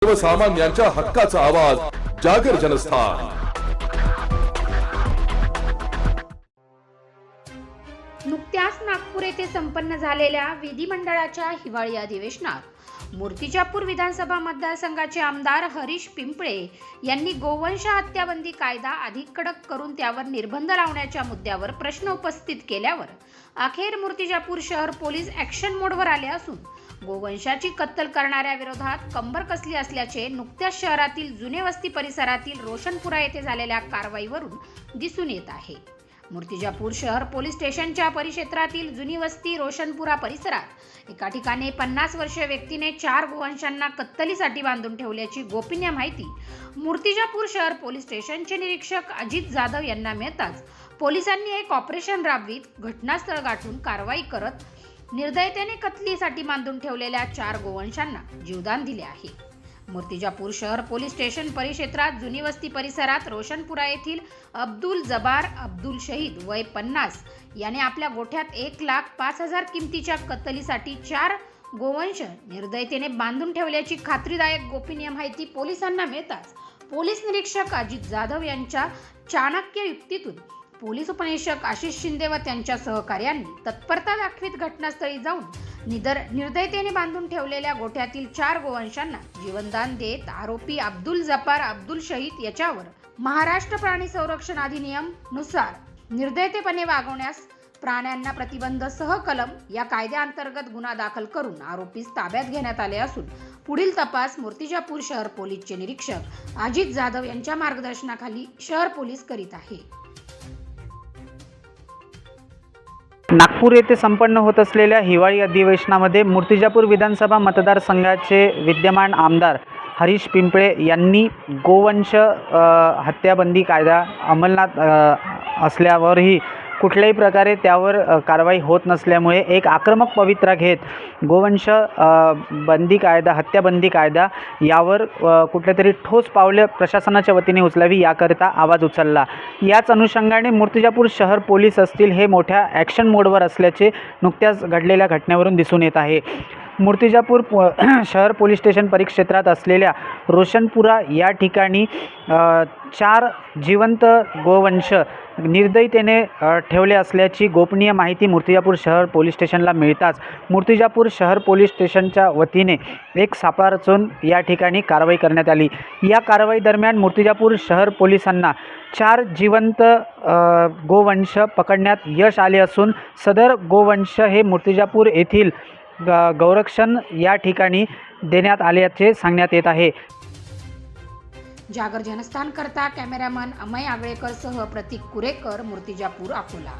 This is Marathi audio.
सर्वसामान्यांच्या हक्काचा आवाज जागर जनस्थान। नुकत्याच नागपूर येथे संपन्न झालेल्या विधिमंडळाच्या हिवाळी अधिवेशनात मूर्तिजापूर विधानसभा मतदारसंघाचे आमदार हरीश पिंपळे यांनी गोवंश हत्याबंदी कायदा अधिक कडक करून त्यावर निर्बंध लावण्याच्या मुद्द्यावर प्रश्न उपस्थित केल्यावर अखेर मूर्तिजापूर शहर पोलीस ॲक्शन मोडवर आले असून गोवंशाची कत्तल करणाऱ्या विरोधात कंबर कसली असल्याचे नुकत्याच शहरातील जुने वस्ती परिसरातील रोशनपुरा येथे झालेल्या कारवाईवरून दिसून येत आहे। मूर्तिजापूर शहर पोलीस स्टेशनच्या परिक्षेत्रातील जुनी वस्ती रोशनपुरा परिसरात एका ठिकाणी 50 वर्षीय व्यक्तीने 4 गोवंशांना कत्तलीसाठी बांधून ठेवल्याची गोपनीय माहिती मूर्तिजापूर शहर पोलीस स्टेशनचे निरीक्षक अजित जाधव यांना मिळताच पोलिसांनी एक ऑपरेशन राबवित घटनास्थळ गाठून कारवाई करत निर्दयतेने कत्तलीसाठी बांधून ठेवलेल्या 4 गोवंशांना जीवदान दिले आहे। मूर्तिजापूर शहर पोलीस स्टेशन परिक्षेत्रात जुनी वस्ती परिसरात रोशनपुरा येथील अब्दुल जबार अब्दुल शहीद वय 50 याने आपल्या गोठ्यात 1,05,000 किमतीच्या कत्तलीसाठी 4 गोवंश निर्दयतेने बांधून ठेवल्याची खात्रीदायक गोपनीय माहिती पोलिसांना मिळताच पोलीस निरीक्षक अजित जाधव यांच्या चाणक्य युक्तीतून पोलीस उपनिरीक्षक आशिष शिंदे व त्यांच्या सहकार्यांनी तत्परता दाखवित घटनास्थळी जाऊन निर्दयतेने बांधून ठेवलेल्या गोठ्यातील 4 गोवंशांना जीवनदान देत आरोपी अब्दुल जबार अब्दुल शहीद याच्यावर महाराष्ट्र प्राणी संरक्षण अधिनियम नुसार निर्दयतेपणे वागवण्यास प्राण्यांना प्रतिबंध सह कलम या कायद्याअंतर्गत गुन्हा दाखल करून आरोपीस ताब्यात घेण्यात आले असून पुढील तपास मूर्तिजापूर शहर पोलीसचे निरीक्षक अजित जाधव यांच्या मार्गदर्शनाखाली शहर पोलीस करीत आहे। नागपूर येथे संपन्न होत असलेल्या हिवाळी अधिवेशनामध्ये मूर्तिजापूर विधानसभा मतदारसंघाचे विद्यमान आमदार हरीश पिंपळे यांनी गोवंश हत्याबंदी कायदा अंमलात असल्यावरही कुठल्याही प्रकारे त्यावर कारवाई होत नसल्यामुळे एक आक्रमक पवित्रा घेत गोवंश बंदी कायदा हत्याबंदी कायदा यावर कुठल्यातरी ठोस पावले प्रशासनाच्या वतीने उचलावी याकरिता आवाज उचलला। याच अनुषंगाने मूर्तिजापूर शहर पोलीस असतील हे मोठ्या ॲक्शन मोडवर असल्याचे नुकत्याच घडलेल्या घटनेवरून दिसून येत आहे। मूर्तिजापूर शहर पोलीस स्टेशन परिक्षेत्रात असलेल्या रोशनपुरा या ठिकाणी 4 जिवंत गोवंश निर्दयतेने ठेवले असल्याची गोपनीय माहिती मूर्तिजापूर शहर पोलीस स्टेशनला मिळताच मूर्तिजापूर शहर पोलीस स्टेशनच्या वतीने एक सापळा रचून या ठिकाणी कारवाई करण्यात आली। या कारवाई दरम्यान मूर्तिजापूर शहर पोलिसांना 4 जिवंत गोवंश पकडण्यात यश आले असून सदर गोवंश हे मूर्तिजापूर येथील गौरक्षण या ठिकाणी देण्यात आल्याचे सांगण्यात येत आहे। जागर जनस्थान करता कॅमेरामन अमय आगळेकर सह प्रतीक कुरेकर, मूर्तिजापूर, अकोला।